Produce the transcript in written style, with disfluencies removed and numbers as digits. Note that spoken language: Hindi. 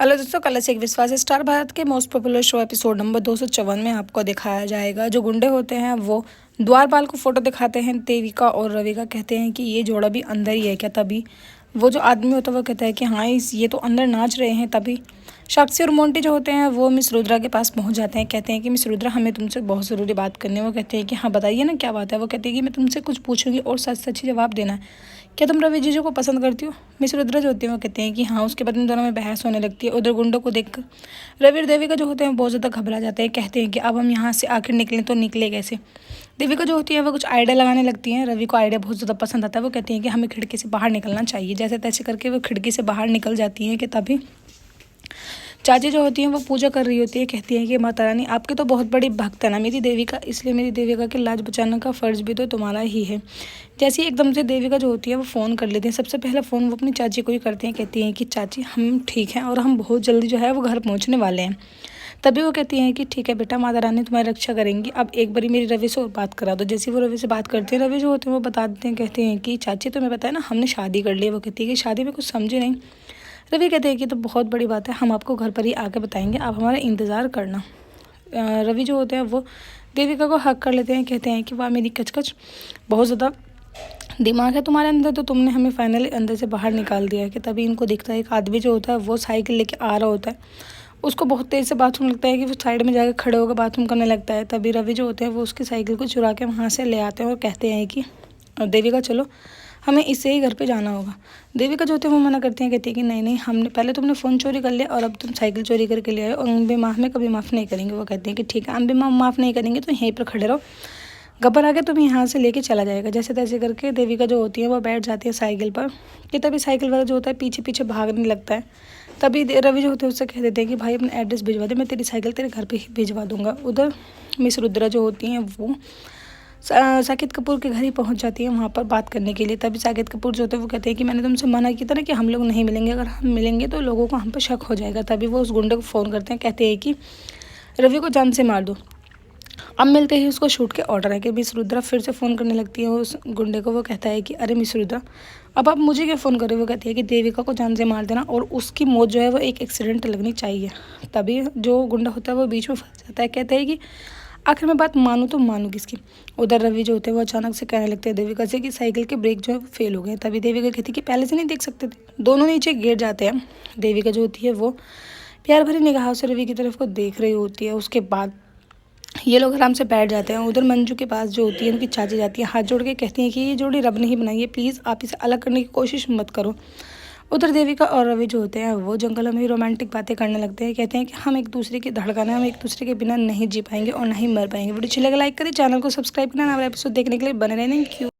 हेलो दोस्तों, कल से एक विश्वास स्टार भारत के most popular show episode number 254 में आपको दिखाया जाएगा। जो गुंडे होते हैं वो द्वारपाल को फोटो दिखाते हैं। देविका और रवि का कहते हैं कि ये जोड़ा भी अंदर ही है क्या। तभी वो जो आदमी होता है वो कहता है कि हाँ ये तो अंदर नाच रहे हैं। तभी साक्षी और मोंटी जो होते हैं वो मिस रुद्रा के पास पहुंच जाते हैं। कहते हैं कि मिस रुद्रा, हमें तुमसे बहुत ज़रूरी बात करनी है। वो कहते हैं कि हाँ बताइए ना, क्या बात है। वो कहती है कि मैं तुमसे कुछ पूछूंगी और सच सच ही जवाब देना है। क्या तुम रवि जीजू को पसंद करती हो। मिस रुद्रा जो होती है वो कहते हैं कि हाँ। उसके बाद इन दोनों में बहस होने लगती है। उधर गुंडों को देखकर रवि और देविका जो होते हैं बहुत ज़्यादा घबरा जाते हैं। कहते हैं कि अब हम यहाँ से आखिर निकलें तो निकले कैसे। देविका जो होती है वो कुछ आइडिया लगाने लगती हैं। रवि को आइडिया बहुत ज़्यादा पसंद आता है। वो कहती हैं कि हमें खिड़की से बाहर निकलना चाहिए। जैसे तैसे करके वो खिड़की से बाहर निकल जाती हैं कि तभी चाची जो होती हैं वो पूजा कर रही होती है। कहती हैं कि माता रानी, आपकी तो बहुत बड़ी भक्त है ना मेरी देविका, इसलिए मेरी देविका की लाज बचाने का फ़र्ज़ भी तो तुम्हारा ही है। जैसे ही एकदम से देविका जो होती है वो फ़ोन कर लेती हैं। सबसे पहला फ़ोन वो अपनी चाची को ही करती हैं। कहती हैं कि चाची हम ठीक हैं और हम बहुत जल्दी जो है वो घर पहुँचने वाले हैं। तभी वो कहती हैं कि ठीक है बेटा, माता रानी तुम्हारी रक्षा करेंगी। अब एक बारी मेरी रवि से बात करा दो। जैसे वो रवि से बात करते हैं, रवि जो होते हैं वो बता देते हैं। कहते हैं कि चाची तुम्हें पता है ना, हमने शादी कर ली है। वो कहती है कि शादी में कुछ समझे नहीं। रवि कहते हैं कि तो बहुत बड़ी बात है, हम आपको घर पर ही आके बताएंगे, आप हमारा इंतज़ार करना। रवि जो होते हैं वो देविका को हक कर लेते हैं। कहते हैं कि वाह मेरी कचकच, बहुत ज़्यादा दिमाग है तुम्हारे अंदर, तो तुमने हमें फाइनली अंदर से बाहर निकाल दिया है। कि तभी इनको दिखता है एक आदमी जो होता है वो साइकिल लेके आ रहा होता है। उसको बहुत तेज़ से बाथरूम लगता है कि वो साइड में जाकर खड़े होकर बाथरूम करने लगता है। तभी रवि जो होते हैं वो उसकी साइकिल को चुरा के वहाँ से ले आते हैं और कहते हैं कि देविका चलो, हमें इससे ही घर पे जाना होगा। देविका जो होते हैं वो मना करती हैं। कहती है कि नहीं नहीं, हमने पहले तुमने फ़ोन चोरी कर लिया और अब तुम साइकिल चोरी करके ले आए और अम्बे माँ में कभी माफ़ नहीं करेंगे। वो कहते हैं कि ठीक है, अम्बे माँ माफ़ नहीं करेंगे तो यहीं पर खड़े रहो, घबरा के तुम्हें यहाँ से लेके चला जाएगा। जैसे तैसे करके देविका जो होती है वो बैठ जाती है साइकिल पर। कि तभी साइकिल वाला जो होता है पीछे पीछे भागने लगता है। तभी रवि जो होते हैं उससे कह देते हैं कि भाई अपना एड्रेस भिजवा दे, मैं तेरी साइकिल तेरे घर पे ही भिजवा दूंगा। उधर मिस रुद्रा जो होती हैं वो साकिब कपूर के घर ही पहुंच जाती है वहाँ पर बात करने के लिए। तभी साकिब कपूर जो होते हैं वो कहते हैं कि मैंने तुमसे मना किया था ना कि हम लोग नहीं मिलेंगे, अगर हम मिलेंगे तो लोगों को हम पर शक हो जाएगा। तभी वो उस गुंडे को फ़ोन करते हैं। कहते हैं कि रवि को जान से मार दो। अब मिलते ही उसको शूट के ऑर्डर है। कि मिस रुद्रा फिर से फ़ोन करने लगती है उस गुंडे को। वो कहता है कि अरे मिस रुद्रा, अब आप मुझे क्या फ़ोन करें। वो कहती है कि देविका को जान से मार देना और उसकी मौत जो है वो एक एक्सीडेंट लगनी चाहिए। तभी जो गुंडा होता है वो बीच में फंस जाता है। कहता है कि आखिर मैं बात मानूँ तो मानूँ किसकी। उधर रवि जो होते हैं वो अचानक से कहने लगते हैं देविका से कि साइकिल के ब्रेक जो है वो फेल हो गए। तभी देविका कहती है कि पहले से नहीं देख सकते थे। दोनों नीचे गिर जाते हैं। देविका जो होती है वो प्यार भरी निगाहों से रवि की तरफ को देख रही होती है। उसके बाद ये लोग आराम से बैठ जाते हैं। उधर मंजू के पास जो होती है उनकी चाची जाती है, हाथ जोड़ के कहती हैं कि ये जोड़ी रब ने ही बनाई है, प्लीज़ आप इसे अलग करने की कोशिश मत करो। उधर देविका और रवि जो होते हैं वो जंगलों में रोमांटिक बातें करने लगते हैं। कहते हैं कि हम एक दूसरे की धड़कन है, हम एक दूसरे के बिना नहीं जी पाएंगे और नहीं मर पाएंगे। वीडियो अच्छी लगे लाइक करें, चैनल को सब्सक्राइब करना, नया एपिसोड देखने के लिए बने रहें। Thank you.